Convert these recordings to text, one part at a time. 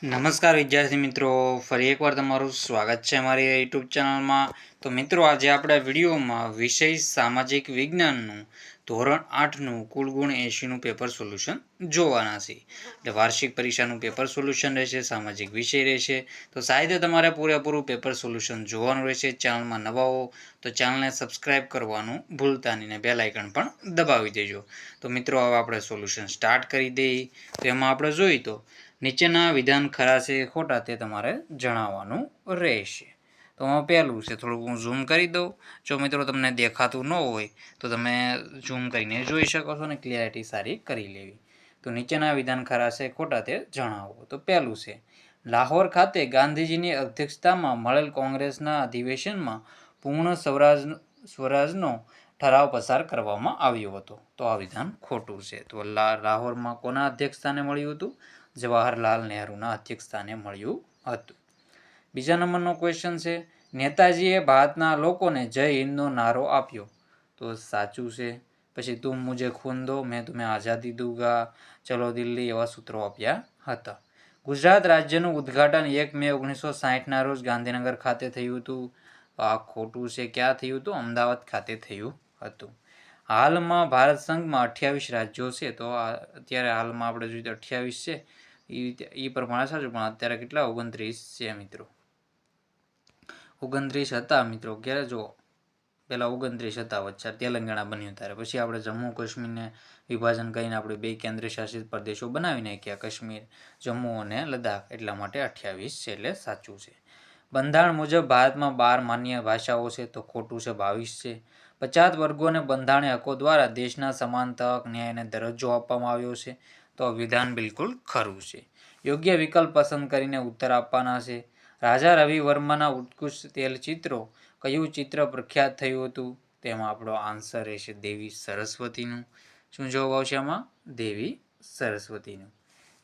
નમસ્કાર વિદ્યાર્થી મિત્રો, ફરી એકવાર તમારું સ્વાગત છે અમારી યુટ્યુબ ચેનલમાં. તો મિત્રો, આજે આપણે વિડીયોમાં વિષય સામાજિક વિજ્ઞાનનું ધોરણ 8નું કુલ ગુણ 80નું પેપર સોલ્યુશન જોવાના છે. એટલે વાર્ષિક પરીક્ષાનું પેપર સોલ્યુશન રહેશે, સામાજિક વિષય રહેશે. તો સાહિત્ય તમારે પૂરેપૂરું પેપર સોલ્યુશન જોવાનું રહેશે. ચેનલમાં નવા હો તો ચેનલને સબસ્ક્રાઈબ કરવાનું ભૂલતા નહીં ને બેલ આઇકન પણ દબાવી દેજો. તો મિત્રો, હવે આપણે સોલ્યુશન સ્ટાર્ટ કરી દઈએ. તો એમાં આપણે જોઈએ તો નીચેના વિધાન ખરા છે ખોટા તે તમારે જણાવવાનું રહેશે. તો આમાં પહેલું છે, થોડુંક હું ઝૂમ કરી દઉં. જો મિત્રો તમને દેખાતું ન હોય તો તમે ઝૂમ કરીને જોઈ શકો છો ને ક્લિયરિટી સારી કરી લેવી. તો નીચેના વિધાન ખરા છે ખોટા તે જણાવો. તો પહેલું છે, લાહોર ખાતે ગાંધીજીની અધ્યક્ષતામાં મળેલ કોંગ્રેસના અધિવેશનમાં પૂર્ણ સ્વરાજનો ઠરાવ પસાર કરવામાં આવ્યો હતો. તો આ વિધાન ખોટું છે. તો લાહોરમાં કોના અધ્યક્ષસ્થાને મળ્યું હતું? જવાહરલાલ નહેરુના અધ્યક્ષસ્થાને મળ્યું હતું. બીજા નંબરનો ક્વેશ્ચન છે, નેતાજીએ ભારતના લોકોને જય હિન્દનો નારો આપ્યો. તો સાચું છે. પછી તુમ મુझे खून दो, मैं तुम्हें आज़ादी दूंगा, ચલો દિલ્હી એવા સૂત્રો આપ્યા હતા. ગુજરાત રાજ્યનું ઉદ્ઘાટન 1 મે 1960ના રોજ ગાંધીનગર ખાતે થયું હતું. આ ખોટું છે. ક્યાં થયું હતું? અમદાવાદ ખાતે થયું હતું. હાલમાં ભારત સંઘમાં 28 રાજ્યો છે. તો અત્યારે હાલમાં આપણે જોઈએ તો 28 છે. એ પ્રમાણે સાચું, પણ અત્યારે કેટલા? 29 છે મિત્રો. 29 હતા મિત્રો. ક્યારે? જો પહેલાં 29 હતા, વચ્ચે તેલંગાણા બન્યું ત્યારે. પછી આપણે જમ્મુ કાશ્મીરને વિભાજન કરીને આપણે 2 કેન્દ્ર શાસિત પ્રદેશો બનાવી નાખ્યા, કાશ્મીર, જમ્મુ અને લદ્દાખ. એટલા માટે 28 છે, એટલે સાચું છે. બંધારણ મુજબ ભારતમાં 12 માન્ય ભાષાઓ છે. તો ખોટું છે, 22 છે. 50 વર્ગોને બંધારણીય હકો દ્વારા દેશના સમાન તક, ન્યાય અને દરજ્જો આપવામાં આવ્યો છે. તો વિધાન બિલકુલ ખરું છે. યોગ્ય વિકલ્પ પસંદ કરીને ઉત્તર આપવાના છે. રાજા રવિ વર્માના ઉત્કૃષ્ટ તેલચિત્રો કયું ચિત્ર પ્રખ્યાત થયું હતું? તેમાં આપણો આન્સર રહેશે દેવી સરસ્વતીનું. શું જવાબ આવશે આમાં? દેવી સરસ્વતીનું.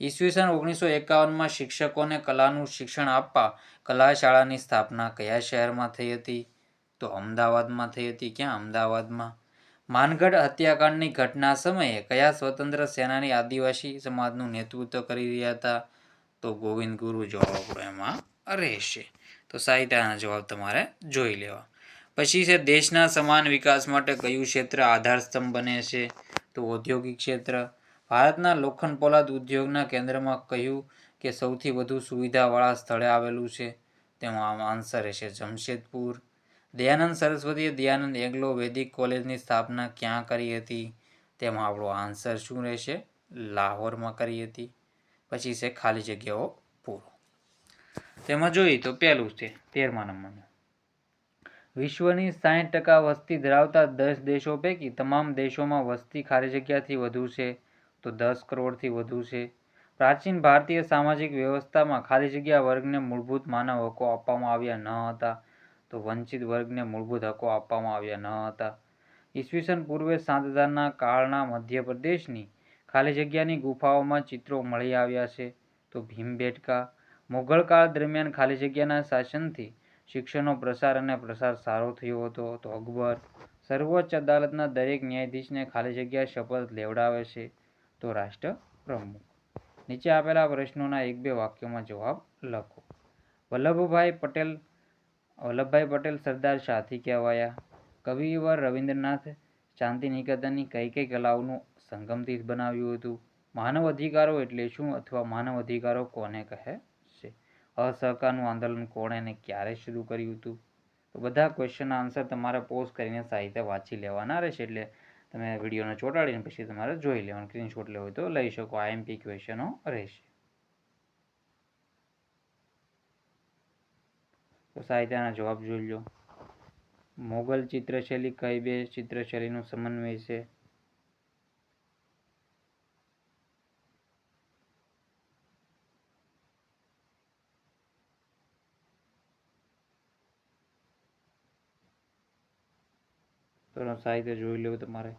ઈસવીસન 1951માં શિક્ષકોને કલાનું શિક્ષણ આપવા કલા શાળાની સ્થાપના કયા શહેરમાં થઈ હતી? તો અમદાવાદમાં થઈ હતી. ક્યાં? અમદાવાદમાં. માનગઢ હત્યાકાંડની ઘટના સમયે કયા સ્વતંત્ર સેનાની આદિવાસી સમાજનું નેતૃત્વ કરી રહ્યા હતા? તો ગોવિંદ ગુરુ જવાબ આપણો એમાં રહેશે. તો સાહિત્યના જવાબ તમારે જોઈ લેવા. પછી છે, દેશના સમાન વિકાસ માટે કયું ક્ષેત્ર આધારસ્તંભ બને છે? તો ઔદ્યોગિક ક્ષેત્ર. ભારતના લોખંડ પોલાદ ઉદ્યોગના કેન્દ્રમાં કયું કે સૌથી વધુ સુવિધાવાળા સ્થળે આવેલું છે? તેમાં આન્સર રહેશે જમશેદપુર. દયાનંદ સરસ્વતીએ દયાનંદ એંગ્લો વૈદિક કોલેજની સ્થાપના ક્યાં કરી હતી? તેમાં આપણો આન્સર શું રહેશે? લાહોરમાં કરી હતી. પછી છે ખાલી જગ્યાઓ પૂરો. તેમાં જોઈએ તો પહેલું છે 13મા નંબરનું, વિશ્વની 60% વસ્તી ધરાવતા 10 દેશો પૈકી તમામ દેશોમાં વસ્તી ખાલી જગ્યાથી વધુ છે. તો 10 કરોડથી વધુ છે. પ્રાચીન ભારતીય સામાજિક વ્યવસ્થામાં ખાલી જગ્યા વર્ગને મૂળભૂત માનવ હકો આપવામાં આવ્યા ન હતા. તો વંચિત વર્ગને મૂળભૂત હકો આપવામાં આવ્યા ન હતા. ઈસવીસન પૂર્વે 7000ના કાળના મધ્યપ્રદેશની ખાલી જગ્યાની ગુફાઓમાં ચિત્રો મળી આવ્યા છે. તો ભીમબેટકા. મુઘલ કાળ દરમિયાન ખાલી જગ્યાના શાસનથી શિક્ષણનો પ્રસાર અને પ્રસાર સારો થયો હતો. તો અકબર. સર્વોચ્ચ અદાલતના દરેક ન્યાયાધીશને ખાલી જગ્યા શપથ લેવડાવે છે. તો રાષ્ટ્રપ્રમુખ. નીચે આપેલા પ્રશ્નોના 1-2 વાક્યોમાં જવાબ લખો. વલ્લભભાઈ પટેલ સરદાર શાથી કહેવાયા? કવિવર રવિન્દ્રનાથ શાંતિનિકેતનની કઈ કઈ કલાઓનું સંગમથી બનાવ્યું હતું? માનવ અધિકારો એટલે શું અથવા માનવ અધિકારો કોને કહે છે? અસહકારનું આંદોલન કોણે અને ક્યારે શરૂ કર્યું હતું? તો બધા ક્વેશ્ચનના આન્સર તમારે પોઝ કરીને સાહિત્ય વાંચી લેવાના રહેશે. એટલે તમે વિડીયોને ચોંટાડીને પછી તમારે જોઈ લેવાનું. સ્ક્રીનશોટ લેવો હોય તો લઈ શકો. IMP ક્વેશ્ચનો રહેશે. તો સાહિત્યના જવાબ જોઈ લો. મોગલ ચિત્રશૈલી કઈ 2 ચિત્રશૈલીનું સમન્વય છે? તો સાહિત્ય જોઈ લેવું તમારે.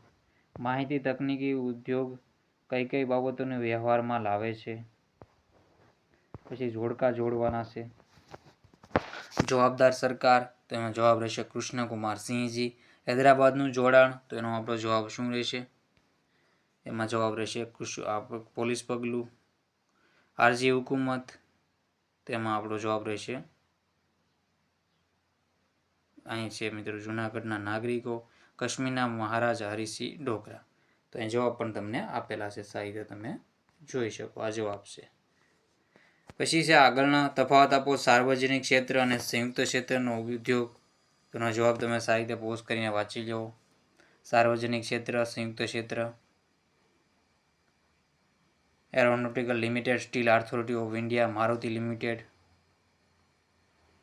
માહિતી તકનીકી ઉદ્યોગ કઈ કઈ બાબતોને વ્યવહારમાં લાવે છે? પછી જોડકા જોડવાના છે. જવાબદાર સરકાર. તો એનો જવાબ રહેશે કૃષ્ણકુમાર સિંહજી. હૈદરાબાદનું જોડાણ. તો એનો આપણો જવાબ શું રહેશે? એમાં જવાબ રહેશે પોલીસ પગલું. આરજી હુકુમત. તેમાં આપણો જવાબ રહેશે અહીં છે મિત્રો જૂનાગઢના નાગરિકો, કાશ્મીરના મહારાજા હરિસિંહ ઢોગરા. તો અહીં જવાબ પણ તમને આપેલા છે સાહિત્ય તમે જોઈ શકો આ જવાબ છે. પછી છે આગળના તફાવત આપો સાર્વજનિક ક્ષેત્ર અને સંયુક્ત ક્ષેત્રનો ઉદ્યોગ. તેનો જવાબ તમે સાહિત્ય પોઝ કરીને વાંચી લો. સાર્વજનિક ક્ષેત્ર, સંયુક્ત ક્ષેત્ર. Aeronautical limited, steel authority of India, Maruti limited.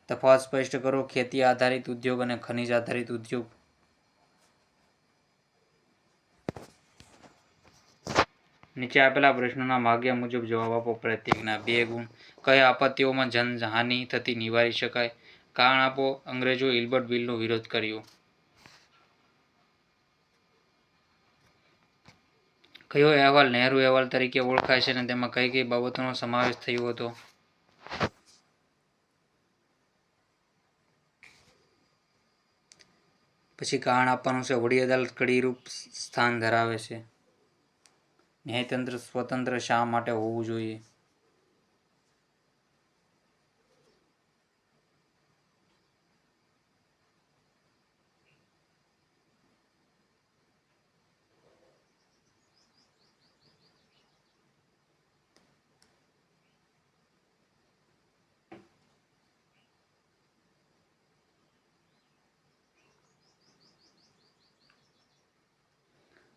તફાવત સ્પષ્ટ કરો ખેતી આધારિત ઉદ્યોગ અને ખનિજ આધારિત ઉદ્યોગ. નીચે આપેલા પ્રશ્નોના માગ્યા મુજબ જવાબ આપો. પ્રત્યેકના 2 ગુણ. કયા આપત્તિઓમાં જનહાનિ થતી નિવારી શકાય? કારણ આપો. અંગ્રેજો ઇલ્બર્ટ બિલનો વિરોધ કર્યો. કયો અહેવાલ નહેરુ અહેવાલ તરીકે ઓળખાય છે અને તેમાં કઈ કઈ બાબતોનો સમાવેશ થયો હતો? પછી કારણ આપવાનું છે વડી અદાલત કડીરૂપ સ્થાન ધરાવે છે. ન્યાયતંત્ર સ્વતંત્ર શા માટે હોવું જોઈએ?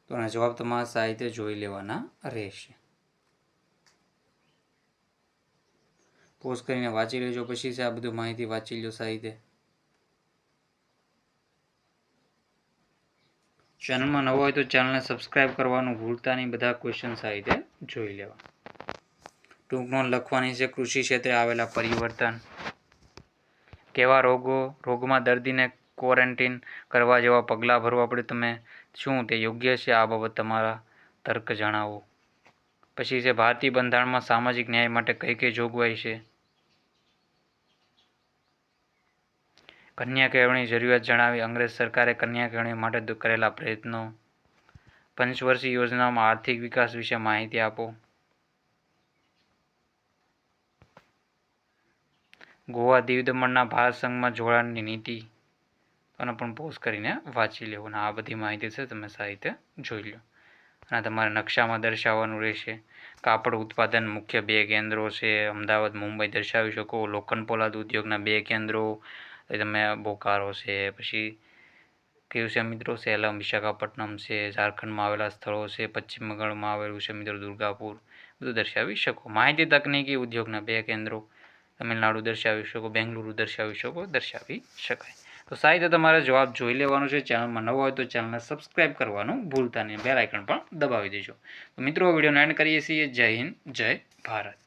તો આના જવાબ તમારા સાહિત્ય જોઈ લેવાના રહેશે. પોઝ કરીને વાંચી લેજો. પછી છે આ બધું માહિતી વાંચી લો સાહિત્ય. ચેનલમાં નવો હોય તો ચેનલને સબસ્ક્રાઇબ કરવાનું ભૂલતા નહીં. બધા ક્વેશ્ચન સાહિત્ય જોઈ લેવા. ટૂંક નોંધ લખવાની છે કૃષિ ક્ષેત્રે આવેલા પરિવર્તન. કેવા રોગમાં દર્દીને ક્વોરન્ટીન કરવા જેવા પગલાં ભરવા પડે તમે શું તે યોગ્ય છે? આ બાબત તમારા તર્ક જણાવો. પછી છે ભારતીય બંધારણમાં સામાજિક ન્યાય માટે કઈ કઈ જોગવાઈ છે? કન્યા કેળવણી જરૂરિયાત જણાવી. અંગ્રેજ સરકારે કન્યા કેળવણી માટે કરેલા પ્રયત્નો. પંચવર્ષીય યોજનામાં આર્થિક વિકાસ વિશે માહિતી આપો. ગોવા દીવ દમણના ભારત સંઘમાં જોડાણની નીતિ. અને પણ પોઝ કરીને વાંચી લેવું. આ બધી માહિતી છે તમે સાહિત્ય જોઈ લો. અને તમારે નકશામાં દર્શાવવાનું રહેશે. કાપડ ઉત્પાદન મુખ્ય 2 કેન્દ્રો છે. અમદાવાદ, મુંબઈ દર્શાવી શકો. લોખંડ પોલાદ ઉદ્યોગના 2 કેન્દ્રો તમે બોકારો છે. પછી કયું છે મિત્રો? સેલમ, વિશાખાપટ્ટનમ છે. ઝારખંડમાં આવેલા સ્થળો છે. પશ્ચિમ બંગાળમાં આવેલું છે મિત્રો દુર્ગાપુર. બધું દર્શાવી શકો. માહિતી તકનીકી ઉદ્યોગના 2 કેન્દ્રો તમિલનાડુ દર્શાવી શકો. બેંગલુરુ દર્શાવી શકો. દર્શાવી શકાય. તો સાહિત્ય તમારે જવાબ જોઈ લેવાનું છે. ચેનલમાં નવો હોય તો ચેનલને સબસ્ક્રાઇબ કરવાનું ભૂલતા નહીં. બેલ આઇકન પણ દબાવી દેજો. તો મિત્રો વિડીયોને એન્ડ કરીએ છીએ. જય હિન્દ, જય ભારત.